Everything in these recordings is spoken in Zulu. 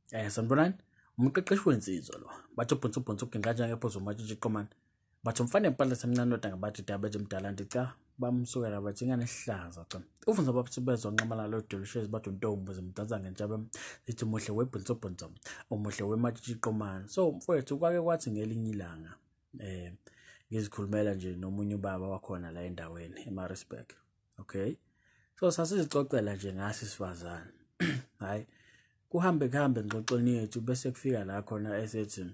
Sanibonani, umqeqeshi wensizwa lo. Bathi ubhunsu kanjani ngephuzu umatshitshi qomane. Bathi umfana empahla semncane kodwa ngabathi dabethi mdala ndica bamsukela bathi ingane esihlaza cha. Ufunza bathi bezwa nqamala lo delicious bathi untombi zimdansa ngentshabe lithi muhle webhunsu umuhle wematshitshi qomane. So mfowethu kwake kwathi ngelinye ilanga ngizikhulumela nje nomunye ubaba wakhona la endaweni eMaritzburg. Okay. So sasizicocela nje ngasi sifazane. Hayi kuhambe ngxoxweni yethu bese kufika la khona esethi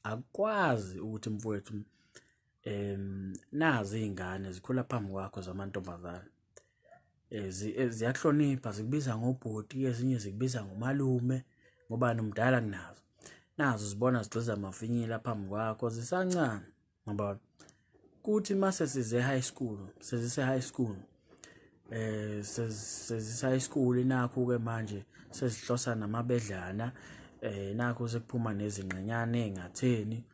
akwazi ukuthi mfowethu nazi izingane zikhula phambi kwakho zamantombazana ziyahlonipha zikubiza ngobhoti ezinye zikubiza ngomalume ngoba nomdala kunazo nazo zibona zigxiza amafinyila phambi kwakho zisancane ngoba kuthi mase size high school sezise high school sezise high school nakho ke manje sezihlosa namabedlana nakho sekuphuma nezingqenyane engatheni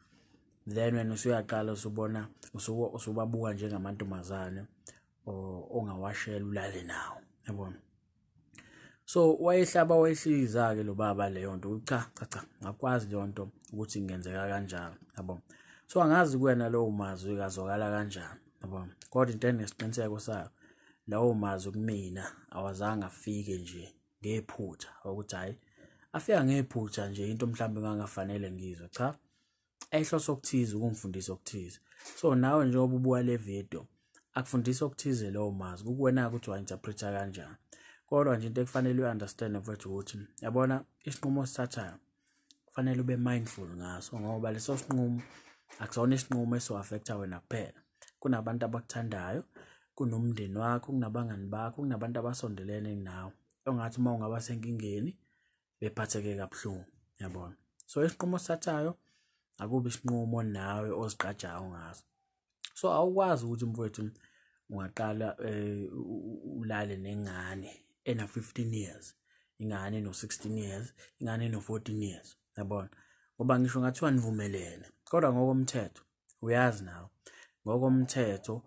then wena usuyaqala usubona usubabuka njengamantombazane ongawashela ulale nawo yabona. So wayehlaba wayehliza ke lo baba leyo nto cha ngakwazi leyo nto ukuthi ingenzeka kanjalo yabona. So angazi kuwena lo mazwi kazokala kanjani yabona, kodwa into enesiqiniseko sayo lawo mazwi kumina awazange afike nje ngephutha ukuthi hayi afika ngephutha nje into mhlawumbe engangafanele ngizwe cha ehloso okuthize ukungifundisa okuthize. So nawe njengoba ubuka le video akufundisa okuthize lawo mazwi kuwena ukuthi wa-interpreta kanjani, kodwa nje into ekufanele uyi-understand mfowethu ukuthi yabona isinqumo osithathayo kufanele ube mindful ngaso ngoba leso sinqumo akusona isinqumo eso-affecta wena kuphela, kunabantu abakuthandayo, kunomndeni wakho, kunabangani bakho, kunabantu abasondelene nawe ongathi uma ungaba senkingeni bephatheke kabuhlungu yabona. So isinqumo osithathayo akubi isinqumo nawe ozigqajayo ngaso. So awukwazi ukuthi mfowethu ungaqala ulale nengane ena 15 years, ingane no 16 years, ingane no 14 years yabona, ngoba ngisho ngathiwa nivumelene kodwa ngokomthetho uyazi nawe ngokomthetho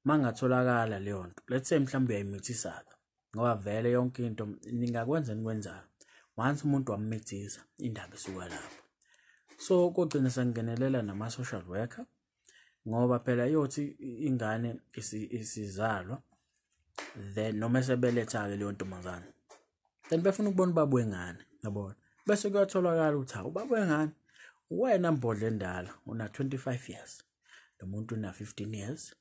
mangatholakala leyo nto, let's say mhlawumbe uyayimithisa ngoba vele yonke into ningakwenza nikwenzayo once umuntu wamithisa indaba isuka lapho. So kugcina sengenelela nama-social worker ngoba phela yothi ingane isizalwa then noma esebeletha-ke leyo ntombazane then befuna ukubona ubaba wengane yabona, bese kuyatholakala ukuthi ubaba wengane wena mbodla endala una 25 years nomuntu una 15 years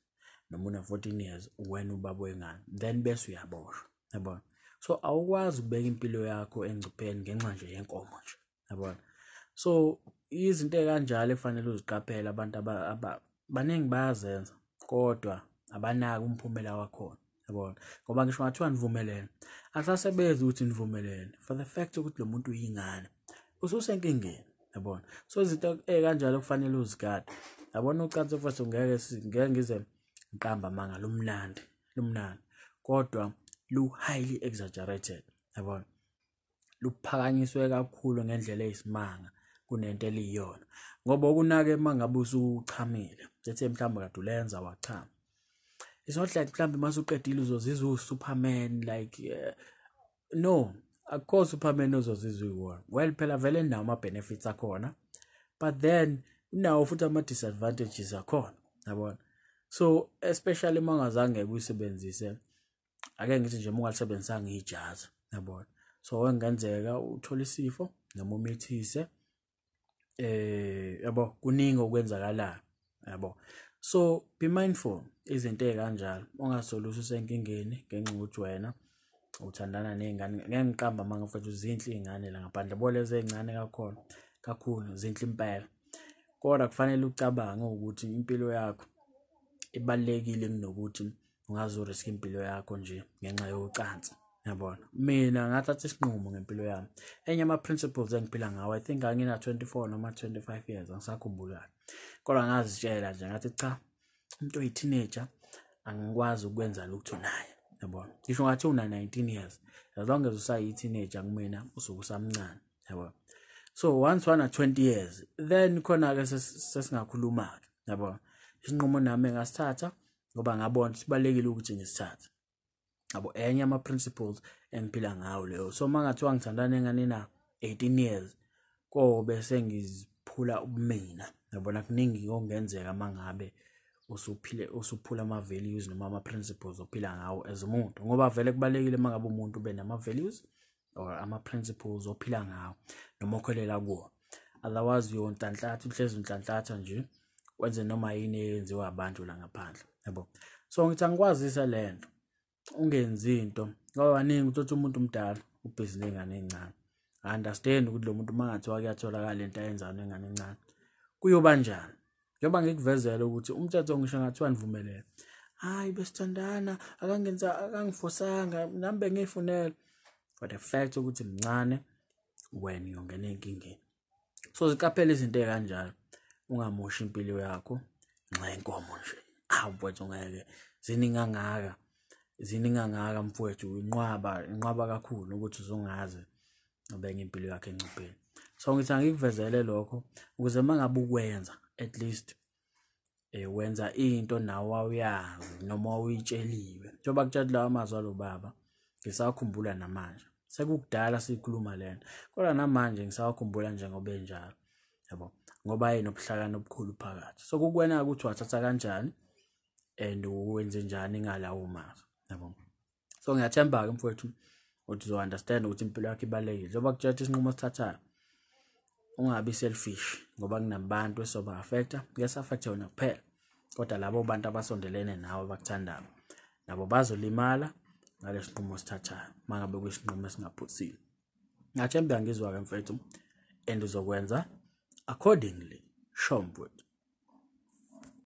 noma una 14 years wena ubaba wengane then bese uyaboshwa yabona. So awukwazi ukubeka impilo yakho engcupheni ngenxa nje yenkomo nje yabona. So izinto ekanjalo efanele uziqaphele abantu baningi bayazenza kodwa abanaki umphumela wakhona yabona, ngoba ngisho ngathiwa nivumelene asasebenzi ukuthi nivumelene for the fact ukuthi lo muntu uyingane ususenkingeni yabona. So izinto ekanjalo kufanele uzigade yabona. Ucansi futhi ngeke ngize ngiqamba manga lumnandi kodwa lu highly exaggerated yabona, luphakanyiswe kakhulu ngendlela eyisimanga kunento eliyiyona ngoba okunake mangabe usuchamile lethe mhlawumbe kade ulenza wachama, it's not like mhlawumbe masuqedile uzozizwa uSuperman like no, akukho Superman ozozizwa uyiwona. Well phela vele nawo ama-benefits akhona but then unawo futhi ama-disadvantages akhona yabona. So especially mangazange uyisebenzise, ake ngithi nje mungalisebenzisanga ijazi yabona, so wengenzeka uthola isifo noma umithise yabo, kuningi okwenzakalayo yabo. So be mindful izinto ezikanjalo ungasoli usenkingeni ngenxa ukuthi wena uthandana nezingane. Ngeke ngiqamba manga futhi zinhle izingane la ngaphandle boleze ezincane kakhulu zinhle impela, kodwa kufanele ucabange ukuthi impilo yakho ibalekile kunokuthi ungazorisk impilo yakho nje ngenxa yocansi yabona. Mina ngathatha isinqumo ngempilo yami, enye ama-principles engiphila ngawo I think angina 24 noma 25 years angisakhumbulayo, kodwa ngazitshela nje ngathi cha umuntu oyi-teenager angikwazi ukwenza lutho naye yabona. Ngisho ngathi una 19 years as long as usayi-teenager kumina usuke usamncane yabona. So once wana 20 years then khona-ke sesingakhuluma-ke yabona. Isinqumo nami engasithatha ngoba ngabona sibalekile ukuthi ngisithathe yabo, enye ama-principles engiphila ngawo leyo. So mangathiwa ngithandana nengane na 18 years kobe sengiziphula ubumina. Yabona kuningi okungenzeka mangabe usuphula ama-values noma ama-principles ophila ngawo as umuntu, ngoba vele kubalekile mangabe umuntu ube nama-values or ama-principles ophila ngawo noma okholela kuwo. Otherwise uyonhlanhlatha, uhlezi unhlanhlatha nje wenze noma yini eyenziwa abantu la ngaphandle, yabo. So ngithi angikwazisa lento, ungenzi into ngoba baningi uthothi umuntu umdala ubhizi nengane encane. I understand ukuthi lo muntu mangathiwa kuyatholakala lento ayenzayo nengane encane kuyoba njani, njengoba ngikuvezela ukuthi umthetho ngisho ngathiwa nivumelene, hayi besithandana akangifosanga nami bengifunela, but the fact ukuthi mncane wena uyongena enkingeni. So ziqaphele izinto ezikanjalo, ungamoshi impilo yakho nxa yenkomo nje. Mfowethu ngeke ziningangaka mfowethu, inqwaba kakhulu ukuthi uzungaze ubeke impilo yakhe engcupheni. So ngithi angikuvezele lokho ukuze mangabe ukwenza at least wenza into nawe awuyazi noma uyitsheliwe. Njengoba kutshela lawa amazwi alo baba ngisakhumbula namanje, sekukudala sikhuluma lento kodwa namanje ngisakhumbula njengoba enjalo, yabo, ngoba ayinobuhlakani obukhulu phakathi. So kukwena ukuthi wathatha kanjani and uwenze njani ngalawo mazwi, yabo. So ngiyathemba ke mfowethu ukuthi uzo-understand ukuthi impilo yakho ibalekile. Njengoba kutshela isinqumo osithathayo ungabi selfish, ngoba kunabantu esoba affecta, kuyasa-affecta wena kuphela, kodwa labo bantu abasondelene nawe abakuthandayo nabo bazolimala ngalesi sinqumo osithathayo mangabe kuyisinqumo esingaphusile. Ngiyathemba ngizwa ke mfethu and uzokwenza accordingly. Sure mfowethu.